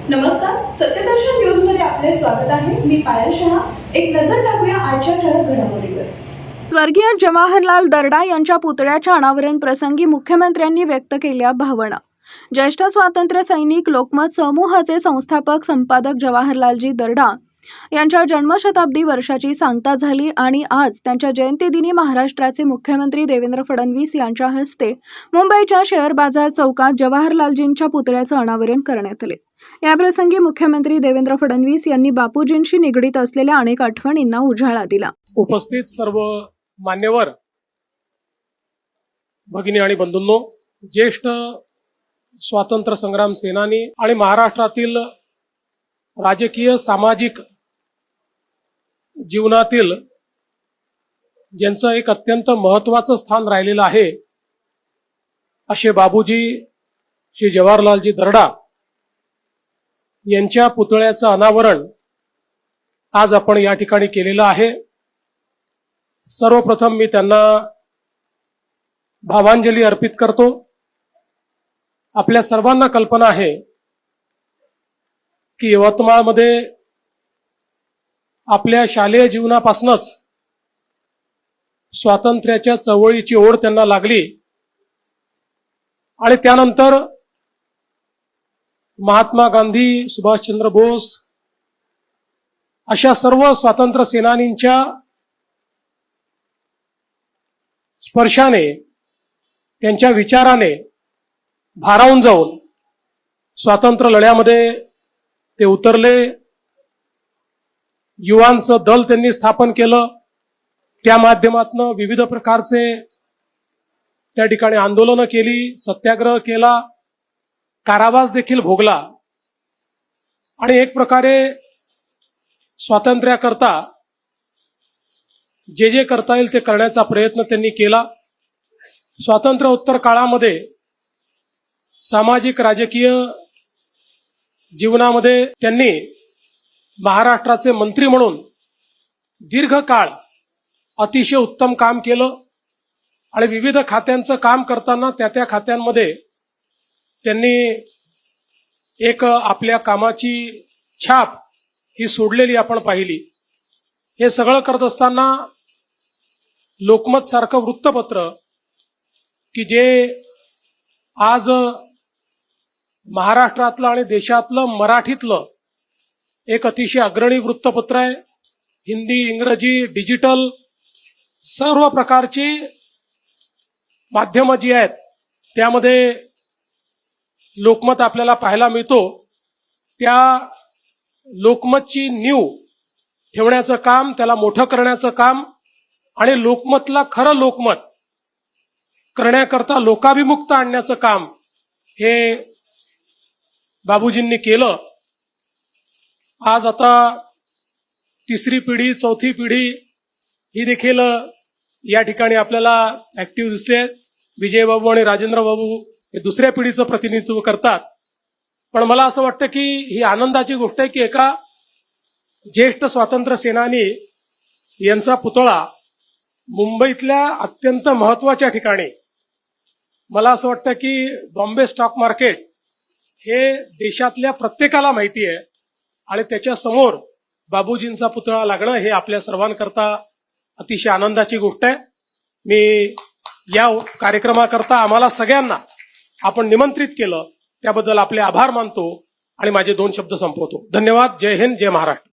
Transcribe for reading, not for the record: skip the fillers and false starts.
नमस्कार, सत्यदर्शन न्यूज मध्ये आपले स्वागत आहे. मी पायल शहा. एक नजर टाकूया आजच्या ठळक घडामोडीवर. स्वर्गीय जवाहरलाल दर्डा यांच्या पुतळ्याच्या अनावरण प्रसंगी मुख्यमंत्र्यांनी व्यक्त केल्या भावना. ज्येष्ठ स्वातंत्र्य सैनिक लोकमत समूहाचे संस्थापक संपादक जवाहरलालजी दर्डा यांच्या जन्मशताब्दी वर्षाची सांगता झाली आणि आज त्यांच्या जयंतीदिनी महाराष्ट्राचे मुख्यमंत्री देवेंद्र फडणवीस यांच्या हस्ते मुंबईच्या शेअर बाजार चौकात जवाहरलालजींच्या पुतळ्याचं अनावरण करण्यात आले. याप्रसंगी मुख्यमंत्री देवेंद्र फडणवीस यांनी बापूजींशी निगडीत असलेल्या अनेक आठवणींना उजाळा दिला. उपस्थित सर्व मान्यवर भगिनी आणि बंधूंनो, ज्येष्ठ स्वातंत्र्य संग्राम सेनानी आणि महाराष्ट्रातील राजकीय सामाजिक जीवनातील ज्यांचं एक अत्यंत महत्त्वाचं स्थान राहिलेलं आहे असे बाबूजी श्री जवाहरलालजी दर्डा यांच्या पुतळ्याचं अनावरण आज आपण या ठिकाणी केलेलं आहे. सर्वप्रथम मी त्यांना भावांजली अर्पित करतो. आपल्या सर्वांना कल्पना आहे की यवतमाळमध्ये आपल्या शालेय जीवनापासूनच स्वातंत्र्याच्या चळवळीची ओढ त्यांना लागली आणि त्यानंतर महात्मा गांधी, सुभाषचंद्र बोस अशा सर्व स्वातंत्र्य सेनानींच्या स्पर्शाने, त्यांच्या विचाराने भारावून जाऊन स्वातंत्र्य लढ्यामध्ये ते उतरले. युवांचं दल त्यांनी स्थापन केलं. त्या माध्यमातून विविध प्रकारचे त्या ठिकाणी आंदोलनं केली, सत्याग्रह केला, कारावास देखील भोगला आणि एक प्रकारे स्वातंत्र्याकरता जे जे करता येईल ते करण्याचा प्रयत्न त्यांनी केला. स्वातंत्र्योत्तर काळामध्ये सामाजिक राजकीय जीवनामध्ये त्यांनी महाराष्ट्राचे मंत्री म्हणून दीर्घकाळ अतिशय उत्तम काम केलं आणि विविध खात्यांचं काम करताना त्या खात्यांमध्ये त्यांनी एक आपल्या कामाची छाप ही सोडलेली आपण पाहिली. हे सगळं करत असताना लोकमत सारखं वृत्तपत्र की जे आज महाराष्ट्रातलं आणि देशातलं मराठीतलं एक अतिशय अग्रणी वृत्तपत्र आहे. हिंदी, इंग्रजी, डिजिटल सर्व प्रकारची माध्यमं जी आहेत त्यामध्ये लोकमत आपल्याला पाहायला मिळतो. त्या लोकमतची नीव ठेवण्याचं काम, त्याला मोठं करण्याचं काम आणि लोकमतला खरं लोकमत करण्याकरता लोकाभिमुक्त आणण्याचं काम हे बाबूजींनी केलं. आज आता तिसरी पिढी, चौथी पिढी ही देखील या ठिकाणी आपल्याला ऍक्टिव्ह दिसते. विजय बाबू आणि राजेंद्र बाबू हे दुसऱ्या पिढीचं प्रतिनिधित्व करतात. पण मला असं वाटतं की ही आनंदाची गोष्ट आहे की एका ज्येष्ठ स्वातंत्र्य सेनानी यांचा पुतळा मुंबईतल्या अत्यंत महत्वाच्या ठिकाणी, मला असं वाटतं की बॉम्बे स्टॉक मार्केट हे देशातल्या प्रत्येकाला माहिती आहे आणि त्याच्या समोर बाबूजींचा पुतळा लागणं हे आपल्या सर्वांकरता अतिशय आनंदाची गोष्ट आहे. मी या कार्यक्रमाकरता आम्हाला सगळ्यांना आपण निमंत्रित केलं त्याबद्दल आपले आभार मानतो आणि माझे 2 शब्द संपवतो. धन्यवाद. जय हिंद, जय महाराष्ट्र.